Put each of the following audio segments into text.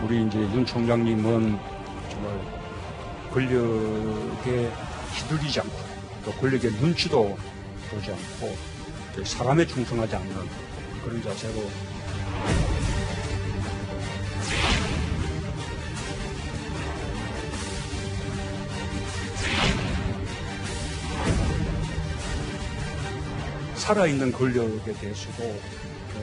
우리 이제 윤 총장님은 정말 권력에 휘둘리지 않고 또 권력의 눈치도 보지 않고 또 사람에 충성하지 않는 그런 자세로 살아있는 권력에 대해서도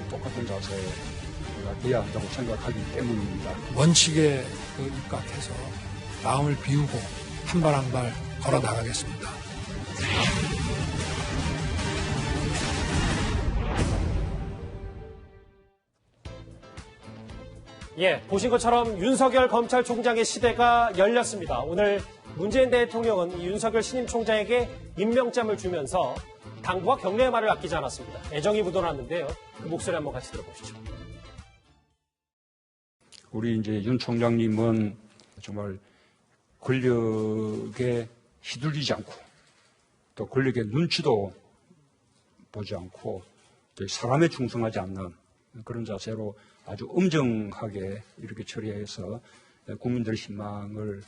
똑같은 자세가 돼야 한다고 생각하기 때문입니다. 원칙에 입각해서 마음을 비우고 한 발 한 발 걸어 나가겠습니다. 예, 보신 것처럼 윤석열 검찰총장의 시대가 열렸습니다. 오늘 문재인 대통령은 윤석열 신임 총장에게 임명장을 주면서 당부와 격려의 말을 아끼지 않았습니다. 애정이 묻어났는데요. 그 목소리 한번 같이 들어보시죠. 우리 이제 윤 총장님은 정말 권력에 휘둘리지 않고 또 권력의 눈치도 보지 않고 또 사람에 충성하지 않는 그런 자세로 아주 엄정하게 이렇게 처리해서 국민들의 신망을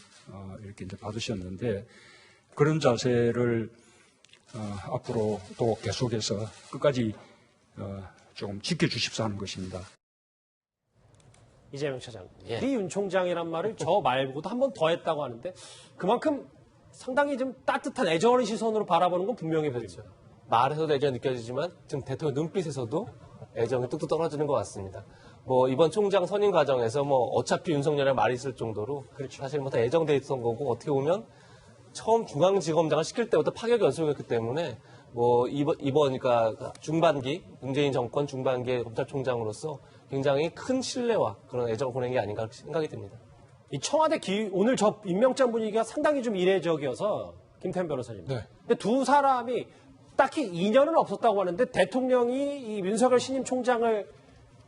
이렇게 이제 받으셨는데 그런 자세를 앞으로 또 계속해서 끝까지 조금 지켜주십사 하는 것입니다. 이재명 차장, 우리 윤 총장이란 말을 저 말고도 한 번 더 했다고 하는데 그만큼 상당히 좀 따뜻한 애정어린 시선으로 바라보는 건 분명해 보입니다. 말에서도 애정이 느껴지지만 지금 대통령 눈빛에서도 애정이 뚝뚝 떨어지는 것 같습니다. 뭐 이번 총장 선임 과정에서 뭐 어차피 윤석열의 말이 있을 정도로 그렇죠. 사실 뭐 다 예정돼 있던 거고 어떻게 보면 처음 중앙지검장을 시킬 때부터 파격 연속이었기 때문에 뭐 이번 그러니까 중반기 문재인 정권 중반기의 검찰총장으로서 굉장히 큰 신뢰와 그런 애정을 보낸 게 아닌가 생각이 듭니다. 이 청와대 오늘 저 임명장 분위기가 상당히 좀 이례적이어서 김태현 변호사님. 네. 근데 두 사람이 딱히 인연은 없었다고 하는데 대통령이 이 윤석열 신임 총장을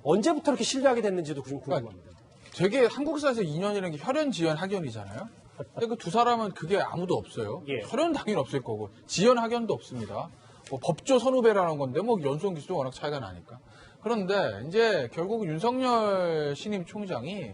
언제부터 이렇게 신뢰하게 됐는지도 좀 궁금합니다. 되게 한국사에서 인연이라는 게 혈연, 지연, 학연이잖아요. 근데 그 두 사람은 그게 아무도 없어요. 예. 혈연 당연히 없을 거고 지연, 학연도 없습니다. 뭐 법조 선후배라는 건데 뭐 연수원 기수도 워낙 차이가 나니까. 그런데 이제 결국 윤석열 신임 총장이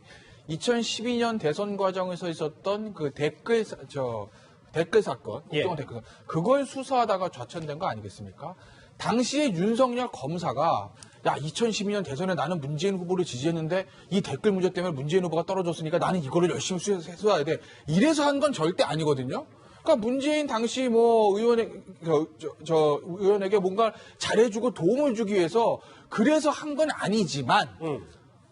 2012년 대선 과정에서 있었던 그 댓글 사건, 국정원 댓글 사건, 그걸 수사하다가 좌천된 거 아니겠습니까? 당시에 윤석열 검사가 야 2012년 대선에 나는 문재인 후보를 지지했는데 이 댓글 문제 때문에 문재인 후보가 떨어졌으니까 나는 이거를 열심히 수사해야 돼. 이래서 한 건 절대 아니거든요. 그러니까 문재인 당시 뭐 의원에게 뭔가 잘해주고 도움을 주기 위해서 그래서 한 건 아니지만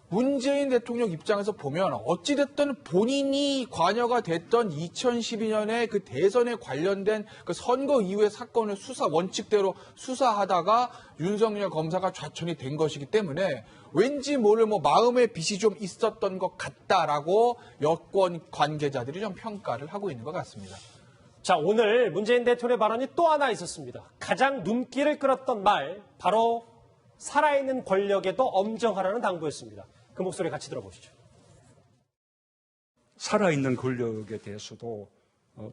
문재인 대통령 입장에서 보면 어찌됐든 본인이 관여가 됐던 2012년에 그 대선에 관련된 그 선거 이후의 사건을 원칙대로 수사하다가 윤석열 검사가 좌천이 된 것이기 때문에 왠지 모를 뭐 마음의 빚이 좀 있었던 것 같다라고 여권 관계자들이 좀 평가를 하고 있는 것 같습니다. 자, 오늘 문재인 대통령의 발언이 또 하나 있었습니다. 가장 눈길을 끌었던 말, 바로 살아있는 권력에도 엄정하라는 당부였습니다. 그 목소리 같이 들어보시죠. 살아있는 권력에 대해서도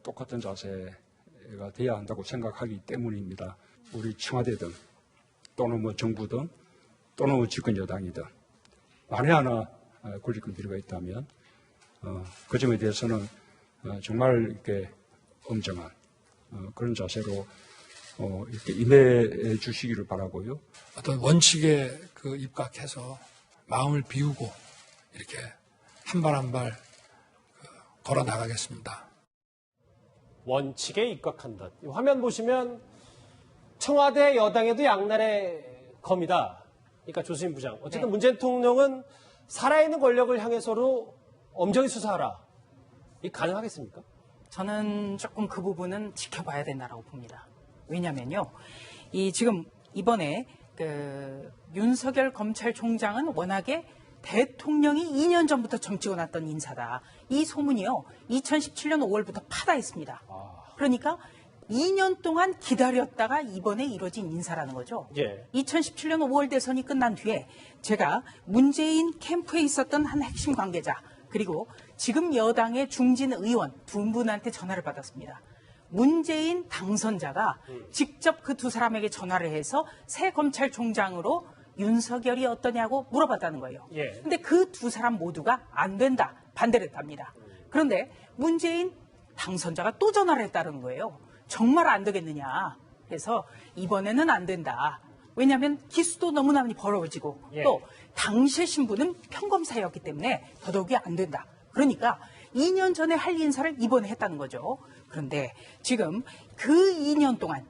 똑같은 자세가 돼야 한다고 생각하기 때문입니다. 우리 청와대든 또는 뭐 정부든 또는 뭐 집권 여당이든 만에 하나 권력권 비리가 있다면 그 점에 대해서는 정말 이렇게 엄정한 그런 자세로 이렇게 임해 주시기를 바라고요. 어떤 원칙에 입각해서 마음을 비우고 이렇게 한 발 한 발 걸어 나가겠습니다. 원칙에 입각한다. 이 화면 보시면 청와대 여당에도 양날의 검이다. 그러니까 조수진 부장. 어쨌든 문재인 대통령은 살아있는 권력을 향해서로 엄정히 수사하라. 이게 가능하겠습니까? 저는 조금 그 부분은 지켜봐야 된다고 봅니다. 왜냐면요. 지금 이번에 윤석열 검찰총장은 워낙에 대통령이 2년 전부터 점치고 났던 인사다. 이 소문이요. 2017년 5월부터 파다했습니다. 그러니까 2년 동안 기다렸다가 이번에 이루어진 인사라는 거죠. 예. 2017년 5월 대선이 끝난 뒤에 제가 문재인 캠프에 있었던 한 핵심 관계자 그리고 지금 여당의 중진 의원 두 분한테 전화를 받았습니다. 문재인 당선자가 직접 그 두 사람에게 전화를 해서 새 검찰총장으로 윤석열이 어떠냐고 물어봤다는 거예요. 예. 근데 그 두 사람 모두가 안 된다, 반대를 했답니다. 그런데 문재인 당선자가 또 전화를 했다는 거예요. 정말 안 되겠느냐. 그래서 이번에는 안 된다. 왜냐하면 기수도 너무나 많이 벌어지고 예. 또 당시의 신분은 평검사였기 때문에 더더욱이 안 된다. 그러니까 2년 전에 할 인사를 이번에 했다는 거죠. 그런데 지금 그 2년 동안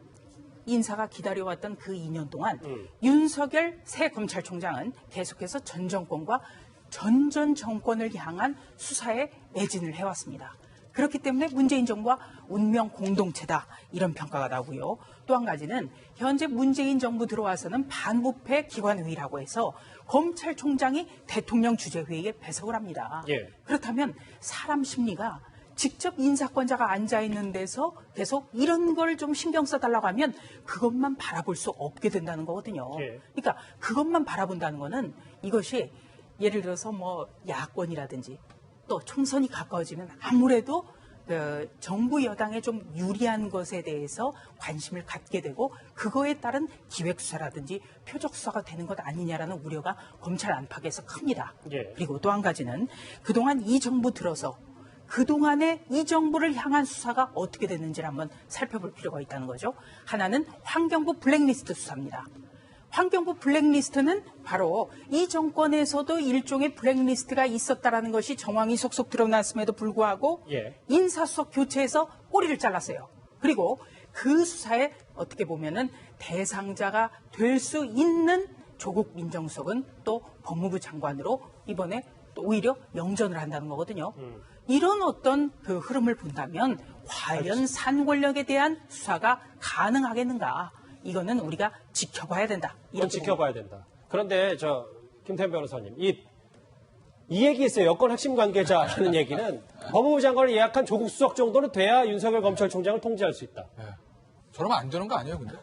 인사가 기다려왔던 그 2년 동안 윤석열 새 검찰총장은 계속해서 전 정권과 전 정권을 향한 수사에 매진을 해왔습니다. 그렇기 때문에 문재인 정부와 운명 공동체다 이런 평가가 나오고요. 또 한 가지는 현재 문재인 정부 들어와서는 반부패 기관회의라고 해서 검찰총장이 대통령 주재회의에 배석을 합니다. 예. 그렇다면 사람 심리가 직접 인사권자가 앉아있는 데서 계속 이런 걸 좀 신경 써달라고 하면 그것만 바라볼 수 없게 된다는 거거든요. 예. 그러니까 그것만 바라본다는 거는 이것이 예를 들어서 뭐 야권이라든지 또 총선이 가까워지면 아무래도 그 정부 여당에 좀 유리한 것에 대해서 관심을 갖게 되고 그거에 따른 기획수사라든지 표적수사가 되는 것 아니냐라는 우려가 검찰 안팎에서 큽니다. 예. 그리고 또 한 가지는 그동안 이 정부 들어서 그동안의 이 정부를 향한 수사가 어떻게 됐는지를 한번 살펴볼 필요가 있다는 거죠. 하나는 환경부 블랙리스트 수사입니다. 환경부 블랙리스트는 바로 이 정권에서도 일종의 블랙리스트가 있었다라는 것이 정황이 속속 드러났음에도 불구하고 예. 인사수석 교체해서 꼬리를 잘랐어요. 그리고 그 수사에 어떻게 보면은 대상자가 될 수 있는 조국 민정수석은 또 법무부 장관으로 이번에 또 오히려 영전을 한다는 거거든요. 이런 어떤 그 흐름을 본다면 과연 산 권력에 대한 수사가 가능하겠는가? 이거는 우리가 지켜봐야 된다. 이건 지켜봐야 된다. 그런데 김태현 변호사님, 이 얘기 있어요. 여권 핵심 관계자라는 얘기는 법무부 장관을 예약한 조국 수석 정도는 돼야 윤석열 검찰총장을 통제할 수 있다. 네. 저러면 안 되는 거 아니에요, 근데?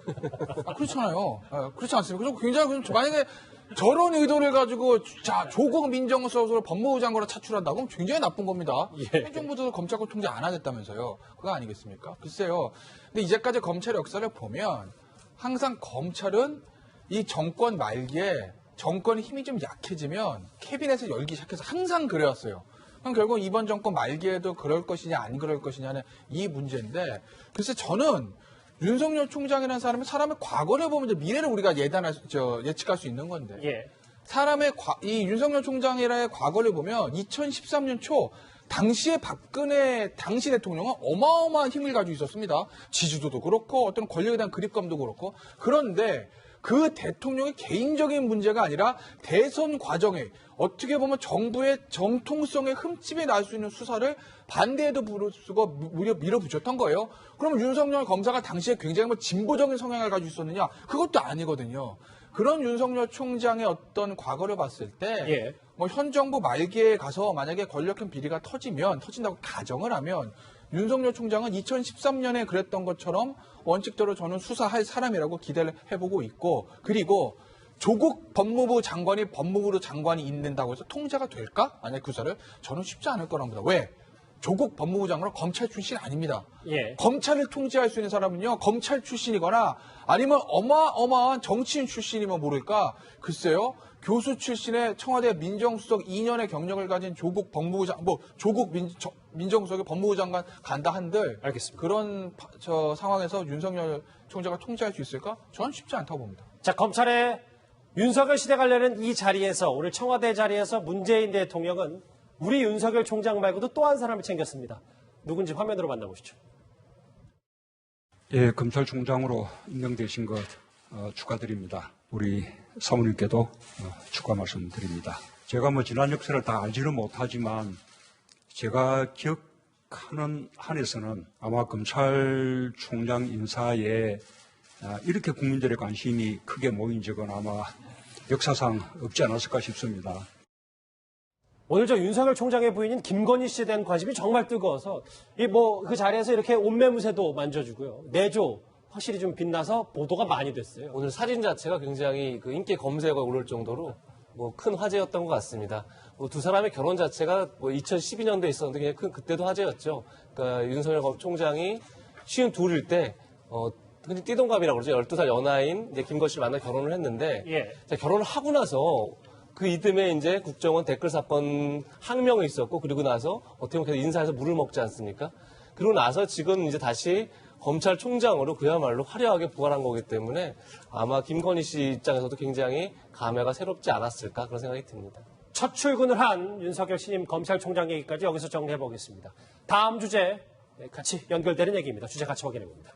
그렇잖아요. 그렇지 않습니까? 굉장히, 만약에 저런 의도를 가지고, 자, 조국 민정수석을 법무부 장관으로 차출한다고 그럼 굉장히 나쁜 겁니다. 예. 현 정부도 검찰권 통제 안 하겠다면서요. 그거 아니겠습니까? 글쎄요. 근데 이제까지 검찰 역사를 보면 항상 검찰은 이 정권 말기에 정권의 힘이 좀 약해지면 캐비넷을 열기 시작해서 항상 그래왔어요. 그럼 결국 이번 정권 말기에도 그럴 것이냐 안 그럴 것이냐는 이 문제인데 글쎄 저는 윤석열 총장이라는 사람의 과거를 보면 이제 미래를 우리가 예측할 수 있는 건데 예. 이 윤석열 총장이라의 과거를 보면 2013년 초 당시의 박근혜 당시 대통령은 어마어마한 힘을 가지고 있었습니다. 지지도도 그렇고 어떤 권력에 대한 그립감도 그렇고 그런데 그 대통령의 개인적인 문제가 아니라 대선 과정에 어떻게 보면 정부의 정통성의 흠집이 날 수 있는 수사를 반대에도 부르고 무려 밀어붙였던 거예요. 그럼 윤석열 검사가 당시에 굉장히 진보적인 성향을 가지고 있었느냐? 그것도 아니거든요. 그런 윤석열 총장의 어떤 과거를 봤을 때, 예. 현 정부 말기에 가서 만약에 권력형 비리가 터진다고 가정을 하면 윤석열 총장은 2013년에 그랬던 것처럼 원칙대로 저는 수사할 사람이라고 기대를 해보고 있고 그리고 조국 법무부 장관이 법무부로 장관이 있는다고 해서 통제가 될까? 만약에 그 수사를 저는 쉽지 않을 거랍니다. 왜? 조국 법무부 장관은 검찰 출신 아닙니다. 예. 검찰을 통제할 수 있는 사람은요. 검찰 출신이거나 아니면 어마어마한 정치인 출신이면 모를까? 글쎄요. 교수 출신의 청와대 민정수석 2년의 경력을 가진 조국 민정수석의 법무부 장관 간다 한들 알겠습니다. 그런 상황에서 윤석열 총장을 통제할 수 있을까? 저는 쉽지 않다고 봅니다. 자, 검찰의 윤석열 시대 관련은 이 자리에서 오늘 청와대 자리에서 문재인 대통령은 우리 윤석열 총장 말고도 또 한 사람을 챙겼습니다. 누군지 화면으로 만나보시죠. 예, 검찰총장으로 임명되신 것 축하드립니다. 우리 사모님께도 축하 말씀드립니다. 제가 지난 역사를 다 알지는 못하지만 제가 기억하는 한에서는 아마 검찰총장 인사에 이렇게 국민들의 관심이 크게 모인 적은 아마 역사상 없지 않았을까 싶습니다. 오늘 저 윤석열 총장의 부인인 김건희 씨에 대한 관심이 정말 뜨거워서 이 뭐 그 자리에서 이렇게 옷매무새도 만져주고요. 내조 확실히 좀 빛나서 보도가 많이 됐어요. 오늘 사진 자체가 굉장히 그 인기 검색어에 오를 정도로 뭐 큰 화제였던 것 같습니다. 뭐 두 사람의 결혼 자체가 뭐 2012년도에 있었는데 그냥 그때도 화제였죠. 그러니까 윤석열 총장이 52일 때 흔히 띠동갑이라고 그러죠. 12살 연하인 이제 김건희 씨를 만나 결혼을 했는데 예. 자, 결혼을 하고 나서 그 이듬해 이제 국정원 댓글 사건 항명이 있었고 그리고 나서 어떻게 보면 계속 인사해서 물을 먹지 않습니까? 그리고 나서 지금 이제 다시 검찰총장으로 그야말로 화려하게 부활한 거기 때문에 아마 김건희 씨 입장에서도 굉장히 감회가 새롭지 않았을까 그런 생각이 듭니다. 첫 출근을 한 윤석열 신임 검찰총장 얘기까지 여기서 정리해 보겠습니다. 다음 주제 같이 연결되는 얘기입니다. 주제 같이 확인해 봅니다.